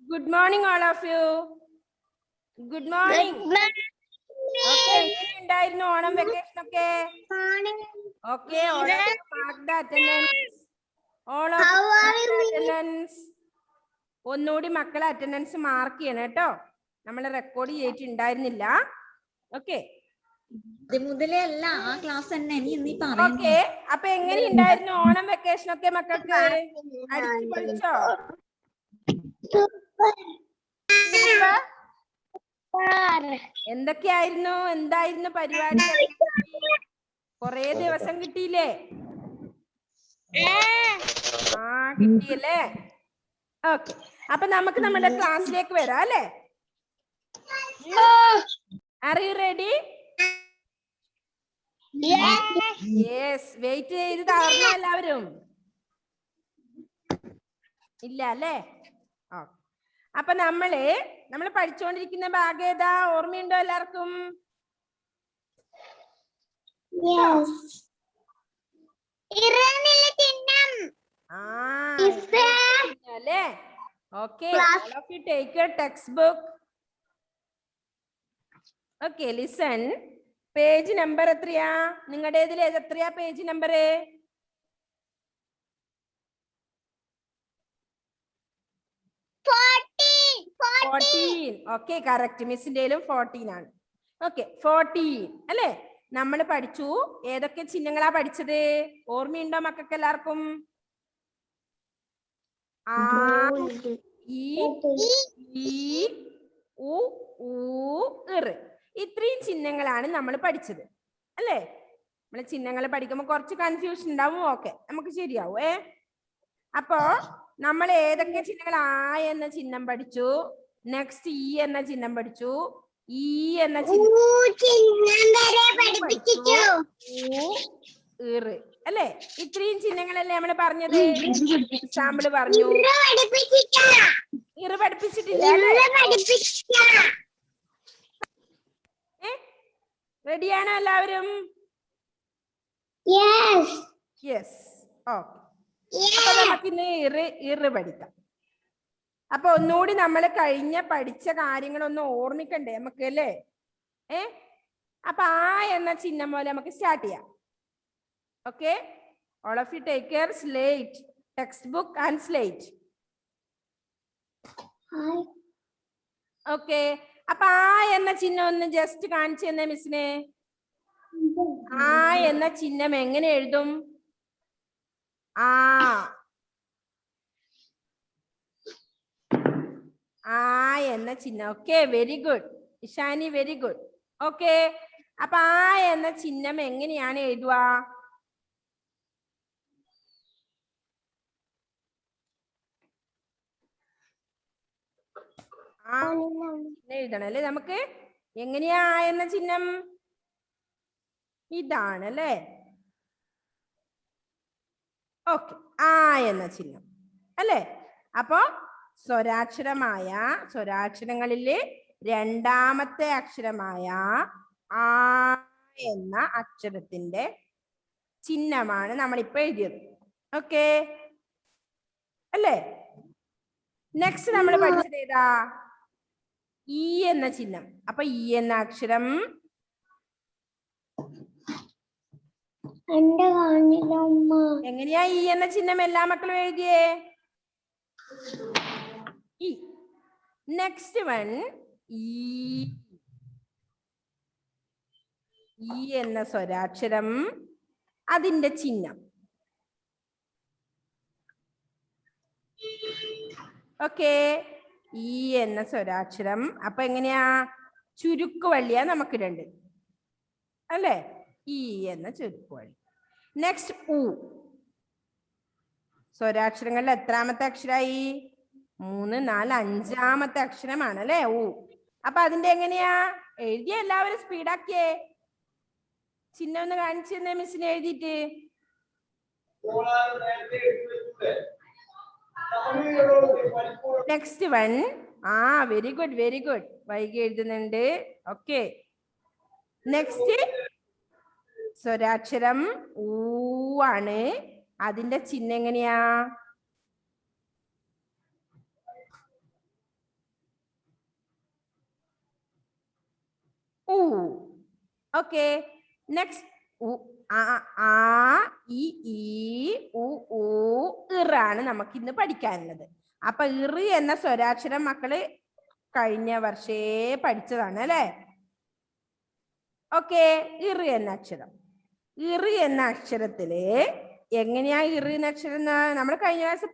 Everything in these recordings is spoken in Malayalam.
Good morning, all of you. Good morning. Okay, എങ്ങനെയുണ്ടായിരുന്നു ഓണം വെക്കേഷൻ ഒക്കെ? Okay, all of you mark the attendance. All of you mark the attendance. ഒന്നുകൂടി മക്കളെ അറ്റൻഡൻസ് മാർക്ക് ചെയ്യണം കേട്ടോ. നമ്മൾ റെക്കോർഡ് ചെയ്തിട്ടുണ്ടായിരുന്നില്ല. ഓക്കെ മുതലേ അല്ല ആ ക്ലാസ് തന്നെ ഓക്കെ. അപ്പൊ എങ്ങനെയുണ്ടായിരുന്നു ഓണം വെക്കേഷൻ ഒക്കെ മക്കൾക്ക്? അടിച്ചു പൊളിച്ചോ? എന്തൊക്കെയായിരുന്നു, എന്തായിരുന്നു പരിപാടി? കൊറേ ദിവസം കിട്ടിയില്ലേ? ആ കിട്ടിയല്ലേ? ഓക്കെ, അപ്പൊ നമുക്ക് നമ്മുടെ ക്ലാസ്സിലേക്ക് വരാം അല്ലേ? Are you ready? Yes. Wait ചെയ്ത് തളർന്നോ എല്ലാവരും? ഇല്ല അല്ലേ? ഓക്കെ, അപ്പൊ നമ്മൾ പഠിച്ചുകൊണ്ടിരിക്കുന്ന ഭാഗം ഏതാ? ഓർമ്മയുണ്ടോ എല്ലാവർക്കും? അല്ലേ? Okay, all of you take your textbook. Okay, listen. Page number എത്രയാ നിങ്ങളുടേതിൽ? എത്രയാ പേജ് നമ്പർ? 14. Okay, correct. മിസ്സിന്റെയിലും 14 ആണ്. ഓക്കെ, 14 അല്ലേ? നമ്മൾ പഠിച്ചു. ഏതൊക്കെ ചിഹ്നങ്ങളാ പഠിച്ചത്? ഓർമ്മയുണ്ടോ മക്കൾക്ക് എല്ലാവർക്കും? ആ, ഈ, ഉ, ഊ, ഇർ. ഇത്രയും ചിഹ്നങ്ങളാണ് നമ്മൾ പഠിച്ചത് അല്ലേ? നമ്മൾ ചിഹ്നങ്ങൾ പഠിക്കുമ്പോൾ കുറച്ച് കൺഫ്യൂഷൻ ഉണ്ടാവും. ഓക്കെ, നമുക്ക് ശരിയാവും. അപ്പോ നമ്മൾ ഏതൊക്കെ ചിഹ്നങ്ങൾ? ആ എന്ന ചിഹ്നം പഠിച്ചു. നെക്സ്റ്റ് ഇ എന്ന ചിഹ്നം പഠിച്ചു. ഈ എന്ന ചിഹ്നം അല്ലേ? ഇത്രയും ചിഹ്നങ്ങളല്ലേ നമ്മൾ പറഞ്ഞത്? എക്സാമ്പിൾ പറഞ്ഞു. ഇറ് പഠിപ്പിച്ചിട്ടില്ല. റെഡിയാണോ എല്ലാവരും? യെസ്. ഓക്കെ, അപ്പൊ നമുക്കിന്ന് ഇറ് പഠിക്കാം. അപ്പൊ ഒന്നുകൂടി നമ്മൾ കഴിഞ്ഞ പഠിച്ച കാര്യങ്ങളൊന്ന് ഓർമ്മിക്കണ്ടേ നമുക്ക് അല്ലേ? അപ്പൊ ആ എന്ന ചിഹ്നം പോലെ നമുക്ക് സ്റ്റാർട്ട് ചെയ്യാം. Okay, all of you take your slate, textbook and slate. Okay, അപ്പൊ ആ എന്ന ചിഹ്നം ഒന്ന് ജസ്റ്റ് കാണിച്ചു തന്നെ മിസ്സിനെ. ആ എന്ന ചിഹ്നം എങ്ങനെ എഴുതും? ആ എന്ന ചിഹ്നം. Okay, very good Ishani, very good. Okay, അപ്പൊ ആ എന്ന ചിഹ്നം എങ്ങനെയാണ് എഴുതുക? എഴുതണം അല്ലേ നമുക്ക്? എങ്ങനെയാ ആ എന്ന ചിഹ്നം? ഇതാണ് അല്ലേ? ഓക്കെ, ആ എന്ന ചിഹ്നം അല്ലേ? അപ്പോ സ്വരാക്ഷരങ്ങളിലെ രണ്ടാമത്തെ അക്ഷരമായ ആ എന്ന അക്ഷരത്തിന്റെ ചിഹ്നമാണ് നമ്മളിപ്പോ എഴുതിയത്. ഓക്കെ അല്ലേ? നെക്സ്റ്റ് നമ്മൾ പഠിച്ചത് ഏതാ? ഈ എന്ന ചിഹ്നം. അപ്പൊ ഈ എന്ന അക്ഷരം എങ്ങനെയാ ഈ എന്ന ചിഹ്നം എല്ലാ മക്കളും എഴുതിയേ? ഈ. നെക്സ്റ്റ് വൺ ഈ എന്ന സ്വരാക്ഷരം, അതിന്റെ ചിഹ്നം. ഓക്കെ, ഈ എന്ന സ്വരാക്ഷരം. അപ്പൊ എങ്ങനെയാ? ചുരുക്കുവള്ളിയാ നമുക്ക് രണ്ട് അല്ലേ? ഈ എന്ന ചുരുക്കുവള്ളി. നെക്സ്റ്റ് ഉ. സ്വരാക്ഷരങ്ങളിൽ എത്രാമത്തെ അക്ഷരായി? 3, 4, 5ാമത്തെ അക്ഷരമാണ് അല്ലേ? ഉ. അപ്പൊ അതിന്റെ എങ്ങനെയാ എഴുതിയ? എല്ലാവരും സ്പീഡാക്കിയേ. ചിഹ്നം ഒന്ന് കാണിച്ചു തന്നെ മിസ്സിന് എഴുതിയിട്ട്. Next one. Very good, very good. വൈകി എഴുതുന്നുണ്ട്. ഓക്കെ, നെക്സ്റ്റ് സ്വരാക്ഷരം ഊ ആണ്. അതിന്റെ ചിഹ്നം എങ്ങനെയാ? ഓക്കെ, നെക്സ്റ്റ് ആ ഇ ഈ ഉ ഊ ഇറാണ് നമുക്ക് ഇന്ന് പഠിക്കാനുള്ളത്. അപ്പൊ ഇറ് എന്ന സ്വരാക്ഷരം മക്കള് കഴിഞ്ഞ വർഷേ പഠിച്ചതാണ് അല്ലെ? ഓക്കെ, ഇറ് എന്ന അക്ഷരം. ഇറ് എന്ന അക്ഷരത്തില് എങ്ങനെയാ ഇറ് എന്ന അക്ഷരം? നമ്മൾ കഴിഞ്ഞ ക്ലാസ്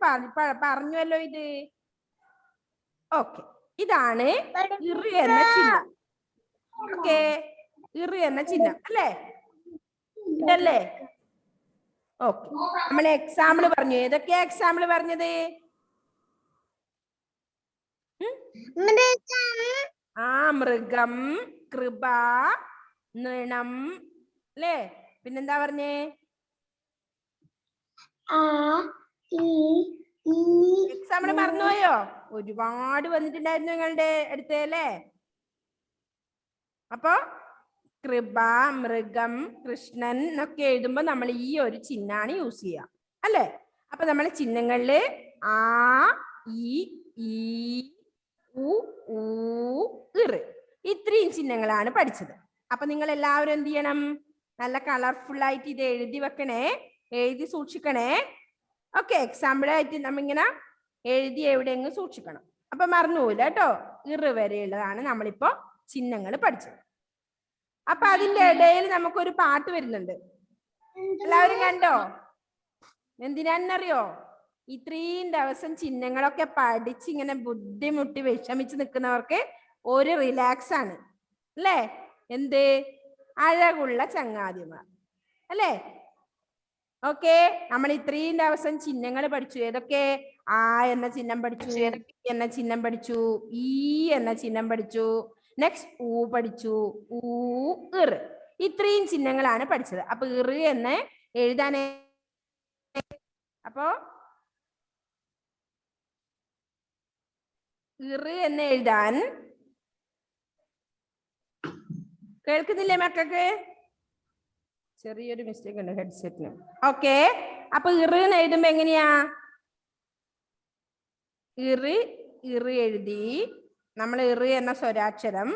പറഞ്ഞുവല്ലോ ഇത്. ഓക്കെ, ഇതാണ് ഇറ് എന്ന ചിഹ്നം. ഓക്കെ, ഇറ് എന്ന ചിഹ്നം അല്ലേ? ഇതല്ലേ? ഓക്കെ, നമ്മൾ എക്സാമ്പിൾ പറഞ്ഞു. ഏതൊക്കെയാ എക്സാമ്പിൾ പറഞ്ഞത്? മൃഗം, കൃപ, നൃണം അല്ലേ? പിന്നെന്താ പറഞ്ഞേ? എക്സാമ്പിൾ മറന്നുപോയോ? ഒരുപാട് വന്നിട്ടുണ്ടായിരുന്നു നിങ്ങളുടെ അടുത്ത് അല്ലേ? അപ്പൊ കൃപ, മൃഗം, കൃഷ്ണൻ എന്നൊക്കെ എഴുതുമ്പോ നമ്മൾ ഈ ഒരു ചിഹ്നമാണ് യൂസ് ചെയ്യുക അല്ലെ? അപ്പൊ നമ്മളെ ചിഹ്നങ്ങളില് ആ ഇ ഈ ഉ ഊ ഇറ് ഇത്രയും ചിഹ്നങ്ങളാണ് പഠിച്ചത്. അപ്പൊ നിങ്ങൾ എല്ലാവരും എന്ത് ചെയ്യണം? നല്ല കളർഫുൾ ആയിട്ട് ഇത് എഴുതി വെക്കണേ, എഴുതി സൂക്ഷിക്കണേ. ഓക്കെ, എക്സാമ്പിൾ ആയിട്ട് നമ്മിങ്ങനെ എഴുതി എവിടെയെങ്കിലും സൂക്ഷിക്കണം. അപ്പൊ മറന്നുപോയില്ല കേട്ടോ. ഇറ് വരെയുള്ളതാണ് നമ്മളിപ്പോ ചിഹ്നങ്ങൾ പഠിച്ചത്. അപ്പൊ അതിന്റെ ഇടയിൽ നമുക്കൊരു പാട്ട് വരുന്നുണ്ട്. എല്ലാവരും കണ്ടോ? എന്തിനാന്നറിയോ? ഇത്രയും ദിവസം ചിഹ്നങ്ങളൊക്കെ പഠിച്ച് ഇങ്ങനെ ബുദ്ധിമുട്ടി വിഷമിച്ച് നിൽക്കുന്നവർക്ക് ഒരു റിലാക്സ് ആണ് അല്ലേ? എന്ത്? അഴകുള്ള ചങ്ങാതിമാർ അല്ലേ? ഓക്കെ, നമ്മൾ ഇത്രയും ദിവസം ചിഹ്നങ്ങൾ പഠിച്ചു. ഏതൊക്കെ? ആ എന്ന ചിഹ്നം പഠിച്ചു, എന്ന ചിഹ്നം പഠിച്ചു, ഈ എന്ന ചിഹ്നം പഠിച്ചു, നെക്സ്റ്റ് ഊ പഠിച്ചു, ഊ ഇറ്. ഇത്രയും ചിഹ്നങ്ങളാണ് പഠിച്ചത്. അപ്പൊ ഇറ് എന്ന് എഴുതാനേ, അപ്പോ ഇറ് എന്ന് എഴുതാൻ കേൾക്കുന്നില്ലേ മക്കൾക്ക്? ചെറിയൊരു മിസ്റ്റേക്ക് ഉണ്ട് ഹെഡ്സെറ്റിന്. ഓക്കെ, അപ്പൊ ഇറ് എന്ന് എഴുതുമ്പോ എങ്ങനെയാ? ഇറ് ഇറ് എഴുതി നമ്മൾ ഇറ് എന്ന സ്വരാക്ഷരം.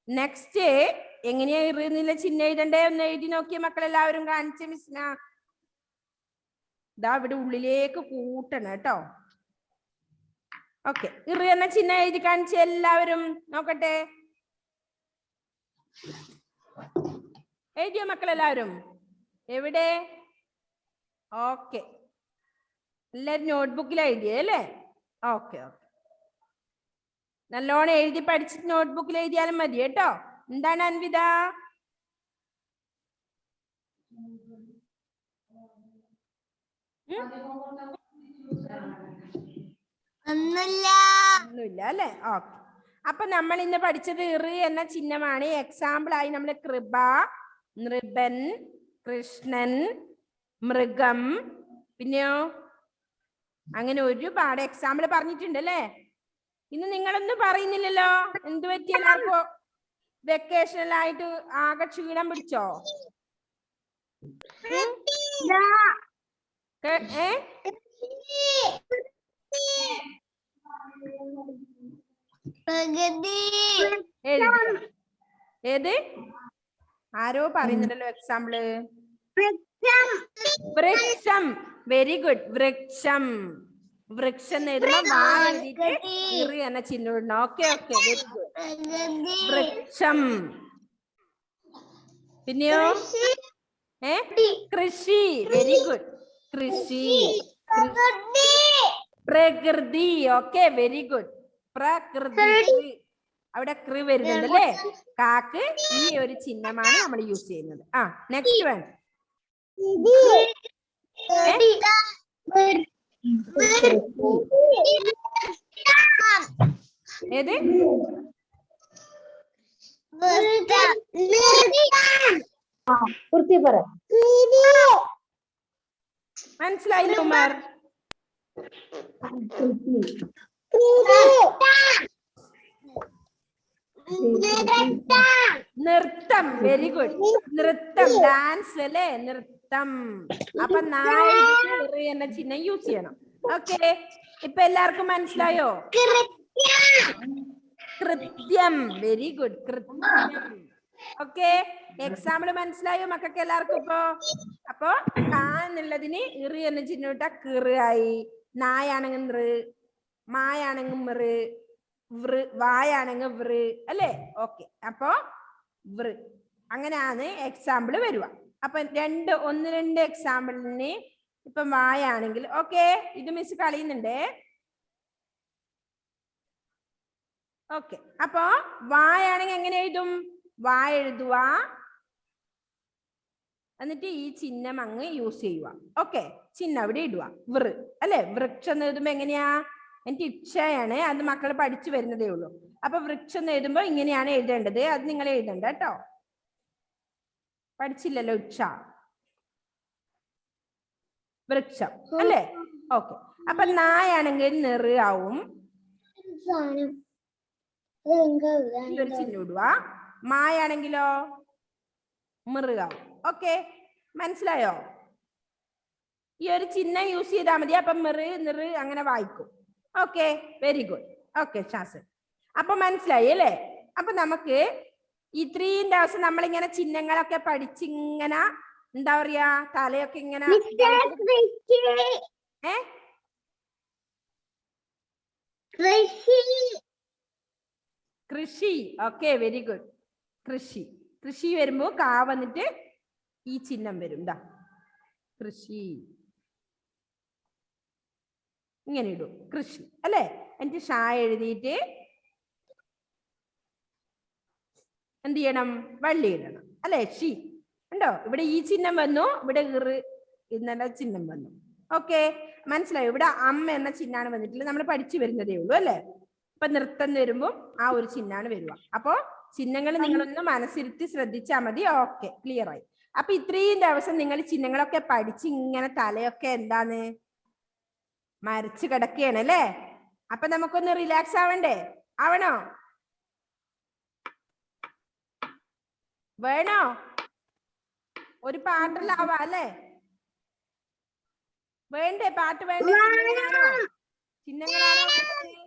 നെക്സ്റ്റ് എങ്ങനെയാ ഇറ് എന്നുള്ള ചിഹ്നം എഴുതണ്ടേ? ഒന്ന് എഴുതി നോക്കിയ മക്കളെല്ലാവരും കാണിച്ച മിസ്സിന. ഇതാ ഇവിടെ ഉള്ളിലേക്ക് കൂട്ടണം കേട്ടോ. ഓക്കെ, ഇറ് എന്ന ചിഹ്നം എഴുതി കാണിച്ച എല്ലാവരും നോക്കട്ടെ. എഴുതിയോ മക്കളെല്ലാവരും? എവിടെ? ഓക്കെ, എല്ലാവരും നോട്ട്ബുക്കിൽ എഴുതിയേ അല്ലേ? ഓക്കെ ഓക്കെ, നല്ലോണം എഴുതി പഠിച്ചിട്ട് നോട്ട്ബുക്കിൽ എഴുതിയാലും മതി കേട്ടോ. എന്താണ് അൻവിത? ഒന്നുമില്ല അല്ലേ? ഓക്കെ, അപ്പൊ നമ്മൾ ഇന്ന് പഠിച്ചത് ഇറ് എന്ന ചിഹ്നമാണ്. എക്സാമ്പിൾ ആയി നമ്മൾ കൃപ, നൃപൻ, കൃഷ്ണൻ, മൃഗം, പിന്നെയോ അങ്ങനെ ഒരുപാട് എക്സാമ്പിൾ പറഞ്ഞിട്ടുണ്ട് അല്ലേ? ഇന്ന് നിങ്ങളൊന്നും പറയുന്നില്ലല്ലോ. എന്ത് പറ്റി? എല്ലാവർക്കും വെക്കേഷനിലായിട്ട് ആകെ ക്ഷീണം പിടിച്ചോ? ഏത്? ആരോ പറയുന്നുണ്ടല്ലോ എക്സാമ്പിള്. വൃക്ഷം. Very good. വൃക്ഷം. വൃക്ഷം എഴുതുമ്പോ വാ എഴുതിയിട്ട് ഇറ് എന്ന ചിഹ്നം ഇടണം. Okay okay, very good. വൃക്ഷം. പിന്നെയോ കൃഷി. Very good. കൃഷി. പ്രകൃതി. Okay, very good. പ്രകൃതി. അവിടെ കൃ വരുന്നുണ്ട് അല്ലേ? കാക്ക് ഈ ഒരു ചിഹ്നമാണ് നമ്മൾ യൂസ് ചെയ്യുന്നത്. ആ, നെക്സ്റ്റ് വൺ. ഏത്? മനസ്സിലായില്ല ഉമർ? നൃത്തം. Very good. നൃത്തം, ഡാൻസ് അല്ലേ? നൃത്തം. അപ്പൊ നാല് എന്ന ചിഹ്നം യൂസ് ചെയ്യണം. ഓക്കെ, ഇപ്പൊ എല്ലാവർക്കും മനസ്സിലായോ? കൃത്യം. Very good. കൃത്യം. ഓക്കെ, എക്സാമ്പിൾ മനസ്സിലായോ മക്കൾക്ക് എല്ലാവർക്കും ഇപ്പൊ? അപ്പൊ കാ എന്നുള്ളതിന് ഇറ് എന്ന ചിഹ്നം ഇട്ട കിറ് ആയി, നായാണെങ്കിൽ നൃ, മായാണെങ്കിൽ മൃ, വൃ, വായാണെങ്കിൽ വൃ അല്ലേ? ഓക്കെ, അപ്പൊ വൃ അങ്ങനെയാണ് എക്സാമ്പിൾ വരുക. അപ്പൊ ഒന്ന് രണ്ട് എക്സാമ്പിളിന് ഇപ്പൊ വായാണെങ്കിൽ ഓക്കെ, ഇത് മിസ് കളയുന്നുണ്ടേ. ഓക്കെ, അപ്പൊ വായാണെങ്കിൽ എങ്ങനെ എഴുതും? വാ എഴുതുക, എന്നിട്ട് ഈ ചിഹ്നം അങ്ങ് യൂസ് ചെയ്യുക. ഓക്കെ, ചിഹ്നം അവിടെ ഇടുക, വൃ അല്ലെ? വൃക്ഷം എന്ന് എഴുതുമ്പോ എങ്ങനെയാ? എനിക്ക് ഇച്ഛയാണ്, അത് മക്കൾ പഠിച്ചു വരുന്നതേ ഉള്ളൂ. അപ്പൊ വൃക്ഷം എന്ന് എഴുതുമ്പോ ഇങ്ങനെയാണ് എഴുതേണ്ടത്, അത് നിങ്ങൾ എഴുതണ്ട കേട്ടോ, പഠിച്ചില്ലല്ലോ ഇച്ഛ. വൃക്ഷം അല്ലേ? ഓക്കെ, അപ്പൊ നായാണെങ്കിൽ നെറ് ആവും, ഒരു ചിഹ്നം ഇടുക. മായാണെങ്കിലോ മൃഗാവും. ഓക്കെ, മനസ്സിലായോ? ഈ ഒരു ചിഹ്നം യൂസ് ചെയ്താൽ മതി. അപ്പൊ മിറ് നിറ് അങ്ങനെ വായിക്കും. Okay, very good. ഓക്കെ ശാസൻ, അപ്പൊ മനസ്സിലായി അല്ലേ? അപ്പൊ നമുക്ക് ഇത്രയും ദിവസം നമ്മളിങ്ങനെ ചിഹ്നങ്ങളൊക്കെ പഠിച്ചിങ്ങനെ എന്താ പറയാ, തലയൊക്കെ ഇങ്ങനെ കൃഷി. Okay, very good. കൃഷി, കൃഷി വരുമ്പോ കാ വന്നിട്ട് ഈ ചിഹ്നം വരും. ദാ കൃഷി ഇങ്ങനെ ഇടും, കൃഷി അല്ലെ? എന്നിട്ട് ഷാ എഴുതിയിട്ട് എന്ത് ചെയ്യണം? വള്ളി ഇടണം അല്ലെ? ഷി ഉണ്ടോ? ഇവിടെ ഈ ചിഹ്നം വന്നു, ഇവിടെ ഇറ് എന്ന ചിഹ്നം വന്നു. ഓക്കെ, മനസ്സിലായോ? ഇവിടെ അമ്മ എന്ന ചിഹ്നമാണ് വന്നിട്ടുള്ളത്, നമ്മൾ പഠിച്ചു വരുന്നതേ ഉള്ളൂ അല്ലെ? ഇപ്പൊ നൃത്തം വരുമ്പോ ആ ഒരു ചിഹ്നമാണ് വരിക. അപ്പൊ ചിഹ്നങ്ങൾ നിങ്ങളൊന്ന് മനസ്സിരുത്തി ശ്രദ്ധിച്ചാൽ മതി. ഓക്കെ, ക്ലിയർ ആയി. അപ്പൊ ഇത്രയും ദിവസം നിങ്ങൾ ചിഹ്നങ്ങളൊക്കെ പഠിച്ച് ഇങ്ങനെ തലയൊക്കെ എന്താണ് മരച്ച് കിടക്കുകയാണ് അല്ലേ? അപ്പൊ നമുക്കൊന്ന് റിലാക്സ് ആവണ്ടേ? ആവണോ? വേണോ? ഒരു പാട്ടെല്ലാം ആവാ അല്ലേ? വേണ്ടേ? പാട്ട് വേണ്ടേ? ചിഹ്നങ്ങളാണോ? ചിഹ്നങ്ങളാണോ വേണ്ടത്?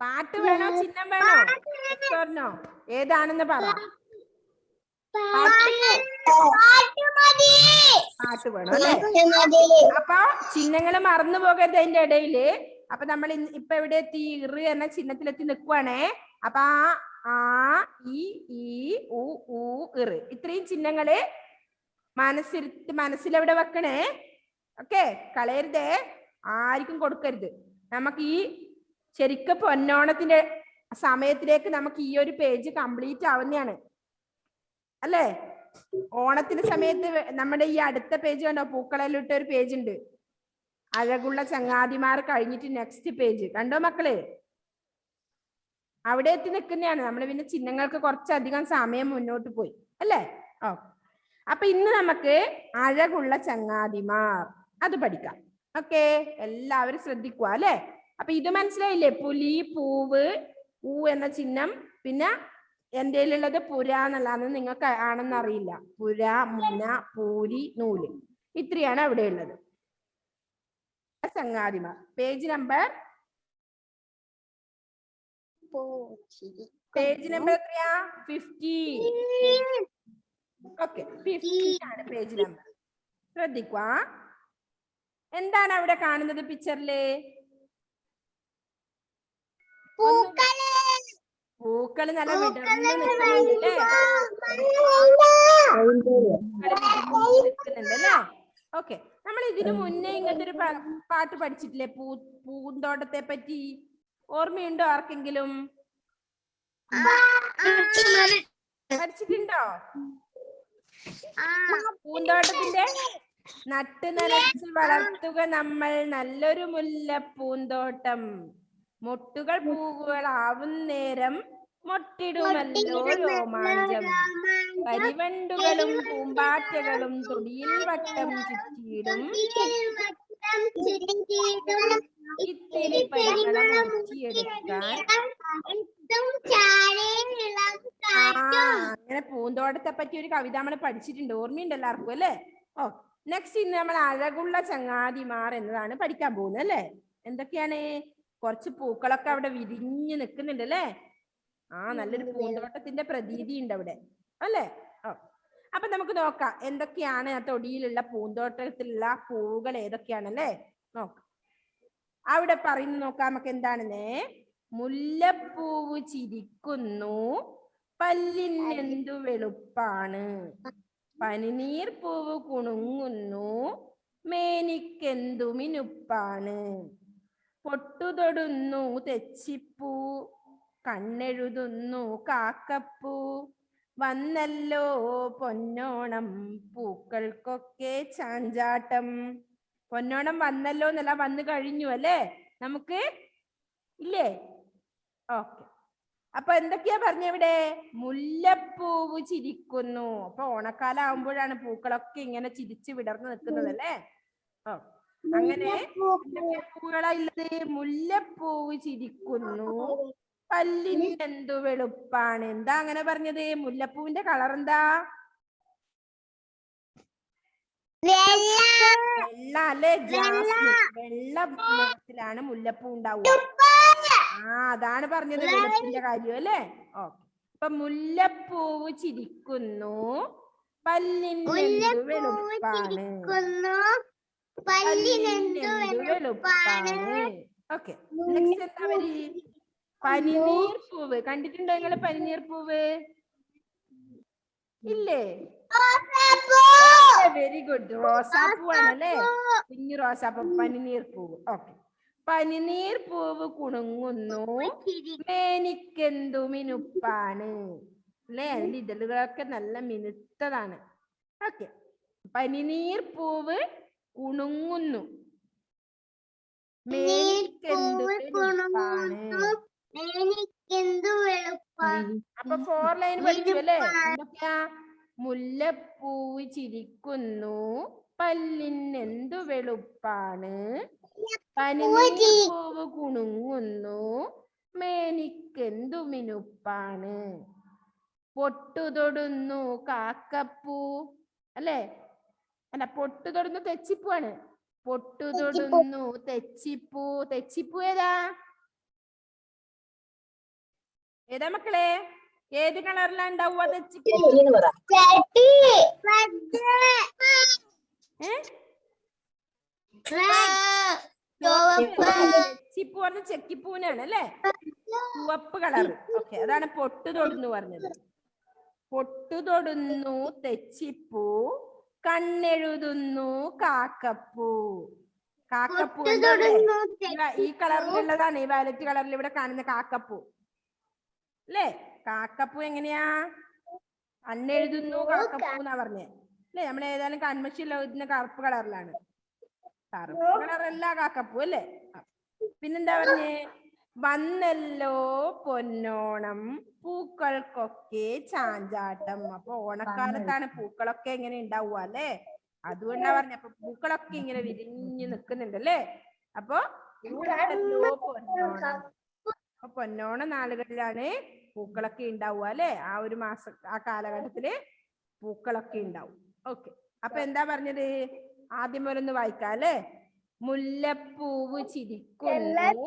പാട്ട് വേണോ ചിഹ്നം വേണോ? പറഞ്ഞോ, ഏതാണെന്ന് പറ. പാട്ട് വേണം അല്ലേ? അപ്പൊ ചിഹ്നങ്ങൾ മറന്നു പോകരുത് അതിന്റെ ഇടയില്. അപ്പൊ നമ്മൾ ഇപ്പൊ എവിടെ എത്തി? ഇറ് എന്ന ചിഹ്നത്തിലെത്തി നിൽക്കുവാണേ. അപ്പൊ ആ ഇ ഈ ഉ ഊ ഇറ് ഇത്രയും ചിഹ്നങ്ങള് മനസ്സിലെവിടെ വെക്കണേ? ഓക്കെ, കളയരുതേ, ആർക്കും കൊടുക്കരുത്. നമുക്ക് ഈ ശരിക്കും പൊന്നോണത്തിന്റെ സമയത്തിലേക്ക് നമുക്ക് ഈ ഒരു പേജ് കംപ്ലീറ്റ് ആവുന്നതാണ് അല്ലേ? ഓണത്തിന്റെ സമയത്ത് നമ്മുടെ ഈ അടുത്ത പേജ് കണ്ടോ? പൂക്കളെല്ലാം ഇട്ട ഒരു പേജ് ഉണ്ട്, അഴകുള്ള ചങ്ങാതിമാർ കഴിഞ്ഞിട്ട് നെക്സ്റ്റ് പേജ് കണ്ടോ മക്കള്? അവിടെ എത്തി നിൽക്കുന്നതാണ് നമ്മൾ. പിന്നെ ചിഹ്നങ്ങൾക്ക് കുറച്ചധികം സമയം മുന്നോട്ട് പോയി അല്ലേ? ഓ, അപ്പൊ ഇന്ന് നമുക്ക് അഴകുള്ള ചങ്ങാതിമാർ അത് പഠിക്കാം. ഓക്കെ, എല്ലാവരും ശ്രദ്ധിക്കുക അല്ലെ? അപ്പൊ ഇത് മനസ്സിലായില്ലേ? പുലി, പൂവ്, ഊ എന്ന ചിഹ്നം, പിന്നെ എന്റെയിലുള്ളത് പുര എന്നുള്ളതാണ്, നിങ്ങൾക്ക് ആണെന്ന് അറിയില്ല. പുര, മുന, പൂരി, നൂല്, ഇത്രയാണ് അവിടെ ഉള്ളത്. ചങ്ങാതിമാർ പേജ് നമ്പർ എത്രയാ? 50. ഓക്കെ, 50 ആണ് പേജ് നമ്പർ. ശ്രദ്ധിക്കുക, എന്താണ് അവിടെ കാണുന്നത് പിക്ചറില്? പൂക്കള് നല്ല വിടർന്ന് നിൽക്കുന്നുണ്ട് അല്ലേ? ഓക്കെ, നമ്മൾ ഇതിനു മുന്നേ ഇങ്ങനത്തെ ഒരു പാട്ട് പഠിച്ചിട്ടില്ലേ? പൂന്തോട്ടത്തെ പറ്റി ഓർമ്മയുണ്ടോ ആർക്കെങ്കിലും? പഠിച്ചിട്ടുണ്ടോ? പൂന്തോട്ടത്തിന്റെ നട്ട് നനച്ച് വളർത്തുക നമ്മൾ നല്ലൊരു മുല്ല പൂന്തോട്ടം, മൊട്ടുകൾ പൂവുകളാവും നേരം മൊട്ടിടുമല്ലോ രോമാഞ്ചം, കരിവണ്ടുകളും പൂമ്പാറ്റകളും തൊടിയിൽ വട്ടം ചുറ്റിയിടും, ഇത്തിരി പരിമളം ഊറ്റിയെടുക്കാൻ. അങ്ങനെ പൂന്തോട്ടത്തെ പറ്റി ഒരു കവിത നമ്മൾ പഠിച്ചിട്ടുണ്ട്, ഓർമ്മയുണ്ട് എല്ലാവർക്കും അല്ലേ? ഓ, നെക്സ്റ്റ് ഇന്ന് നമ്മൾ അഴകുള്ള ചങ്ങാതിമാർ എന്നതാണ് പഠിക്കാൻ പോകുന്നത് അല്ലേ? എന്തൊക്കെയാണ്? കുറച്ച് പൂക്കളൊക്കെ അവിടെ വിരിഞ്ഞ് നിൽക്കുന്നുണ്ട് അല്ലേ? നല്ലൊരു പൂന്തോട്ടത്തിന്റെ പ്രതീതി ഉണ്ട് അവിടെ അല്ലേ. അപ്പൊ നമുക്ക് നോക്കാം എന്തൊക്കെയാണ് ആ തൊടിയിലുള്ള പൂന്തോട്ടത്തിലുള്ള പൂവുകൾ ഏതൊക്കെയാണല്ലേ നോക്കാം. അവിടെ പറയുന്നു നോക്കാം നമുക്ക് എന്താണെന്ന്. മുല്ലപ്പൂവ് ചിരിക്കുന്നു പല്ലിനെന്തു വെളുപ്പാണ്, പനിനീർ പൂവ് കുണുങ്ങുന്നു മേനിക്കെന്തു മിനുപ്പാണ്, പൊട്ടുതൊടുന്നു തെച്ചിപ്പൂ കണ്ണെഴുതുന്നു കാക്കപ്പൂ, വന്നല്ലോ പൊന്നോണം പൂക്കൾക്കൊക്കെ ചാഞ്ചാട്ടം. പൊന്നോണം വന്നല്ലോ എന്നല്ല, വന്നു കഴിഞ്ഞു അല്ലേ നമുക്ക് ഇല്ലേ. ഓക്കെ, അപ്പൊ എന്തൊക്കെയാ പറഞ്ഞവിടെ. മുല്ലപ്പൂവ് ചിരിക്കുന്നു. അപ്പൊ ഓണക്കാലം ആവുമ്പോഴാണ് പൂക്കളൊക്കെ ഇങ്ങനെ ചിരിച്ചു വിടർന്നു നിൽക്കുന്നത് അല്ലേ. അങ്ങനെ എന്തൊക്കെയാ പൂക്കളാ ഉള്ളത്. മുല്ലപ്പൂവ് ചിരിക്കുന്നു പല്ലിനെന്തു വെളുപ്പാണ്. എന്താ അങ്ങനെ പറഞ്ഞത്. മുല്ലപ്പൂവിന്റെ കളർ എന്താ. വെള്ള അല്ലെ, ജാസ്മിൻ. വെള്ള നിറത്തിലാണ് മുല്ലപ്പൂ ഉണ്ടാവുക. അതാണ് പറഞ്ഞത് വെളുപ്പിന്റെ കാര്യം അല്ലേ. അപ്പൊ മുല്ലപ്പൂവ് ചിരിക്കുന്നു പല്ലിനെന്തു വെളുപ്പാണ്, പല്ലിനെന്തു വെളുപ്പാണ്. ഓക്കെ, നെക്സ്റ്റ് എന്താ വരി. പനിനീർ പൂവ്. കണ്ടിട്ടുണ്ടോ നിങ്ങള് പനിനീർ പൂവ്. ഇല്ലേ. Very good. റോസാപ്പൂവാണല്ലേ, കുഞ്ഞു റോസാപ്പൂ. പനിനീർ പൂവ്. ഓക്കെ, പനിനീർ പൂവ് കുണുങ്ങുന്നു മേനിക്കെന്തു മിനുപ്പാണ് അല്ലേ. അതിന്റെ ഇതളുകളൊക്കെ നല്ല മിനുത്തതാണ്. ഓക്കെ, പനിനീർ പൂവ് കുണുങ്ങുന്നു മേനിക്കെന്തു വെളുപ്പാണ്. അപ്പൊ 4 ലൈൻ പഠിച്ചു അല്ലേ. എന്തൊക്കെയാ. മുല്ലപ്പൂവ് ചിരിക്കുന്നു പല്ലിനെന്തു വെളുപ്പാണ്, പനിനീർ പൂവ് കുണുങ്ങുന്നു മേനിക്കെന്തു മിനുപ്പാണ്, പൊട്ടുതൊടുന്നു കാക്കപ്പൂ അല്ലേ. അല്ല, പൊട്ടുതൊടുന്നു തെച്ചിപ്പൂ ആണ്. പൊട്ടുതൊടുന്നു തെച്ചിപ്പൂ. തെച്ചിപ്പൂ ഏതാ. ഏതാ മക്കളെ. ഏത് കളറിലാ ഉണ്ടാവുക തെച്ചിപ്പൂ. തെച്ചിപ്പൂ പറഞ്ഞ ചെക്കിപ്പൂനാണ് അല്ലേ, ചുവപ്പ് കളർ. ഓക്കെ, അതാണ് പൊട്ടുതൊടുന്നു പറഞ്ഞത്. പൊട്ടുതൊടുന്നു തെച്ചിപ്പൂ കണ്ണെഴുതുന്നു കാക്കപ്പൂ. കാക്കപ്പൂ ഈ കളറിലുള്ളതാണ്, ഈ വയലറ്റ് കളറിൽ ഇവിടെ കാണുന്ന കാക്കപ്പൂ അല്ലേ. കാക്കപ്പൂ എങ്ങനെയാ. കണ്ണെഴുതുന്നു കാക്കപ്പൂ എന്നാ പറഞ്ഞേ അല്ലേ. നമ്മൾ ഏതായാലും കൺമഷിയിൽ എഴുതുന്ന കറുപ്പ് കളറിലാണ്. കറുപ്പ് കളറല്ല കാക്കപ്പൂ അല്ലേ. പിന്നെന്താ പറഞ്ഞേ. വന്നല്ലോ പൊന്നോണം പൂക്കൾക്കൊക്കെ ചാഞ്ചാട്ടം. അപ്പൊ ഓണക്കാലത്താണ് പൂക്കളൊക്കെ ഇങ്ങനെ ഉണ്ടാവുക അല്ലേ. അതുകൊണ്ടാ പറഞ്ഞ. അപ്പൊ പൂക്കളൊക്കെ ഇങ്ങനെ വിരിഞ്ഞു നിൽക്കുന്നുണ്ട് അല്ലേ. അപ്പൊ വന്നല്ലോ പൊന്നോണം. അപ്പൊ പൊന്നോണ നാളുകളിലാണ് പൂക്കളൊക്കെ ഉണ്ടാവുക അല്ലെ. ആ ഒരു മാസം, ആ കാലഘട്ടത്തില് പൂക്കളൊക്കെ ഉണ്ടാവും. ഓക്കെ, അപ്പൊ എന്താ പറഞ്ഞത്. ആദ്യം വരൊന്ന് വായിക്കാം അല്ലെ. മുല്ലപ്പൂവ് ചിരിക്കുന്നു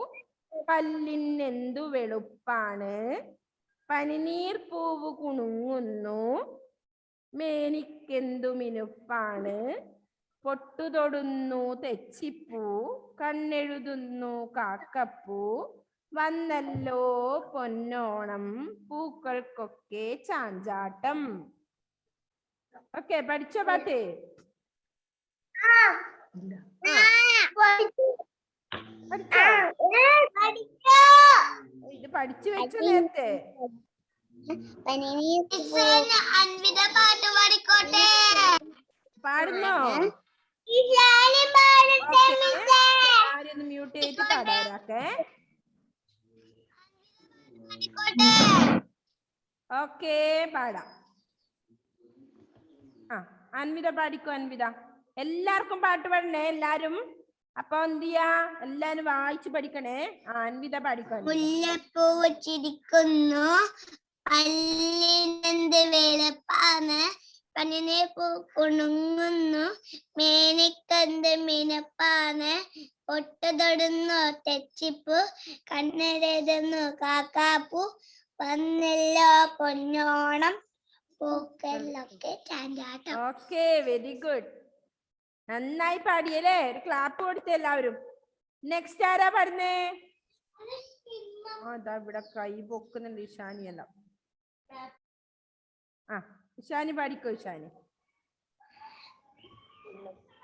പല്ലിനെന്തു വെളുപ്പാണ്, പനിനീർ പൂവ് കുണുങ്ങുന്നു മേനിക്കെന്തു മിനുപ്പാണ്, പൊട്ടുതൊടുന്നു തെച്ചിപ്പൂ കണ്ണെഴുതുന്നു കാക്കപ്പൂ, വന്നല്ലോ പൊന്നോണം പൂക്കൾക്കൊക്കെ ചാഞ്ചാട്ടം. ഓക്കെ, പഠിച്ചോ പാട്ട്. ഇത് പഠിച്ചു വെച്ചോ നേരത്തെ. പാടുന്നോ. ആരൊന്ന് മ്യൂട്ട് ചെയ്തിട്ട് പാടാവരാക്കെ. ഓക്കെ, പാടാം. അൻവിത പാടിക്കോ. അൻവിത, എല്ലാവർക്കും പാട്ട് പാടണേ എല്ലാരും. അപ്പൊ എന്ത് ചെയ്യാ, എല്ലാരും വായിച്ചു പഠിക്കണേ. അൻവിത പാടിക്കോ. മുല്ലപ്പൂവ് ചിരിക്കുന്നു പല്ലിനെന്ത് വെളുപ്പാണ്, പനിനീർ പൂ കുണുങ്ങുന്നു മേനിക്കെന്ത് മിനുപ്പാണ്, പൊട്ടുതൊടുന്നു തെച്ചിപ്പൂ കണ്ണെഴുതുന്നു കാക്കാപ്പൂ, വന്നല്ലോ പൊന്നോണം പൂക്കളിലൊക്കെ ചാഞ്ചാട്ടം. Okay, very good. നന്നായി പാടിയല്ലേ? ഒരു ക്ലാപ്പ് കൊടുത്ത എല്ലാവരും. നെക്സ്റ്റ് ആരാ പറഞ്ഞേ? അതാ ഇവിടെ കൈ പൊക്കുന്നുണ്ട് ഇഷാനി എല്ലാം. ആ, ഇഷാനി പാടിക്കോ. ഇഷാനി.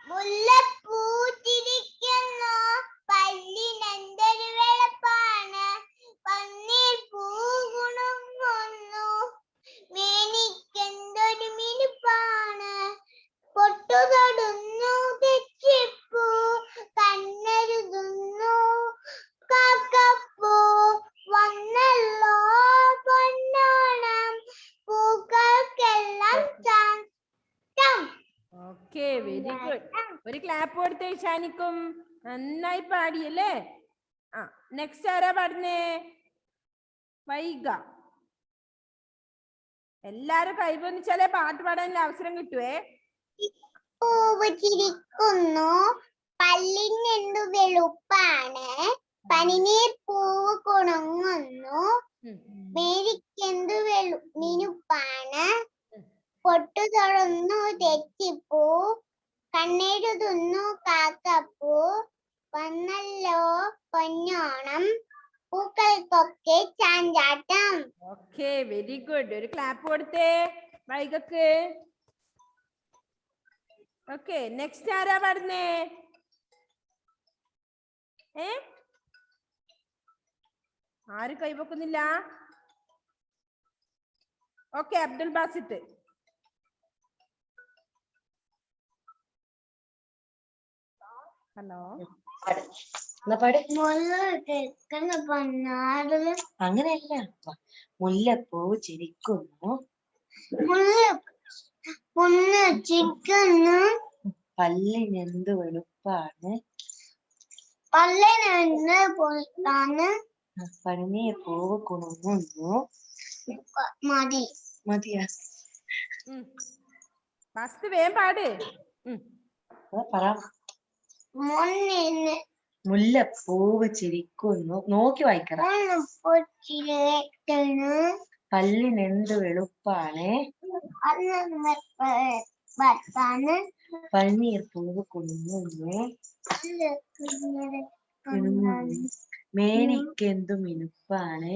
മുല്ലപ്പൂ ചിരിക്കുന്നു പല്ലിനെന്തൊരു വെളുപ്പാണ്, പന്നീർ പൂ കുണുങ്ങുന്നു മേനിക്കെന്തൊരു മിനുപ്പാണ്, പൊട്ടു തൊടുന്നു തെച്ചിപ്പൂ കണ്ണെഴുതുന്നു കാക്കപ്പൂ, വന്നല്ലോ പൊന്നോണം പൂക്കൾക്കെല്ലാം ചാട്ടം. Okay, very good. ഒരു ക്ലാപ്പ് കൊടുത്തേ ഇഷാനിക്കും. നന്നായി പാടിയല്ലേ? ആ, നെക്സ്റ്റ് ആരാ പാടുന്നേ? വൈഗ. എല്ലാരും കൈവന്നിച്ചാലേ പാട്ട് പാടാനുള്ള അവസരം കിട്ടുവേ. പൂവ് ചിരിക്കുന്നു പല്ലിനെന്തു വെളുപ്പാണ്, പനിനീർ പൂവ് കുണുങ്ങുന്നു മേരിക്കെന്തു മിനുപ്പാണ്, പൊട്ടു തൊടുന്നു തെച്ചിപ്പൂ കണ്ണെഴുതുന്നു കാക്കപ്പൂ, വന്നല്ലോ പൊന്നോണം പൂക്കൾക്കൊക്കെ ചാഞ്ചാട്ടം. Okay, very good. ഒരു ക്ലാപ്പ് കൊടുത്തേ വൈഗക്ക്. ഓക്കെ, നെക്സ്റ്റ് ആരാ പാടുന്നേ? ആരും കൈവക്കുന്നില്ല. ഓക്കെ, അബ്ദുൽ ബാസിത്ത്. ഹലോ, അങ്ങനെയല്ല. മുല്ലപ്പൂ ചിരിക്കുന്നു പല്ലിനെന്തു വെളുപ്പാണ്, പനിനീർ പൂവ് കുണുങ്ങുന്നു. മതിയാ? ഫസ്റ്റ് വേഗം പാട്. പറ. മുല്ലപ്പൂവ് ചിരിക്കുന്നു. നോക്കി വായിക്കണം. പല്ലിനെന്ത് വെളുപ്പാണ്, പനിനീർ പൂവ് കുണുങ്ങുന്നു മേനിക്കെന്തു മിനുപ്പാണ്,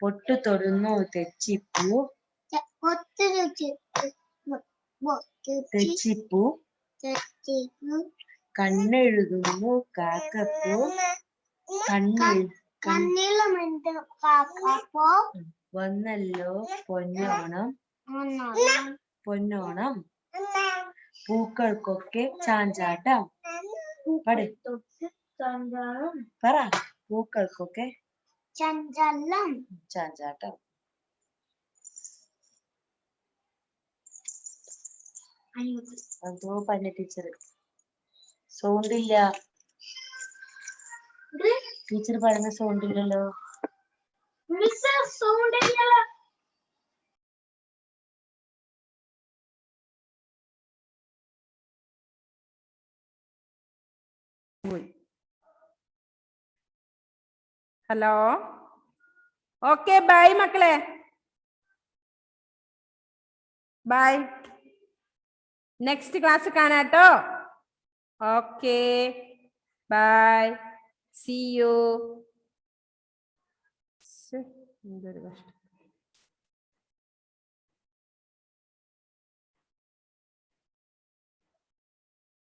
പൊട്ടു തൊടുന്നു തെച്ചിപ്പൂ കണ്ണെഴുതുന്നു കാക്കപ്പൂ, വന്നല്ലോ പൊന്നോണം പൂക്കൾക്കൊക്കെ ചാഞ്ചാട്ടം. പറ. പൂക്കൾക്കൊക്കെ ചാഞ്ചാട്ടം. അതോ പന്ന ടീച്ചർ സൗണ്ട് ഇല്ല. ടീച്ചർ പറഞ്ഞ സൗണ്ട് ഇല്ലല്ലോ. ഹലോ, ഓക്കെ, ബൈ മക്കളെ. ബൈ. നെക്സ്റ്റ് ക്ലാസ് കാണാട്ടോ. Okay, bye. See you. എന്തൊരു കഷ്ടം.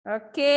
ഓക്കെ.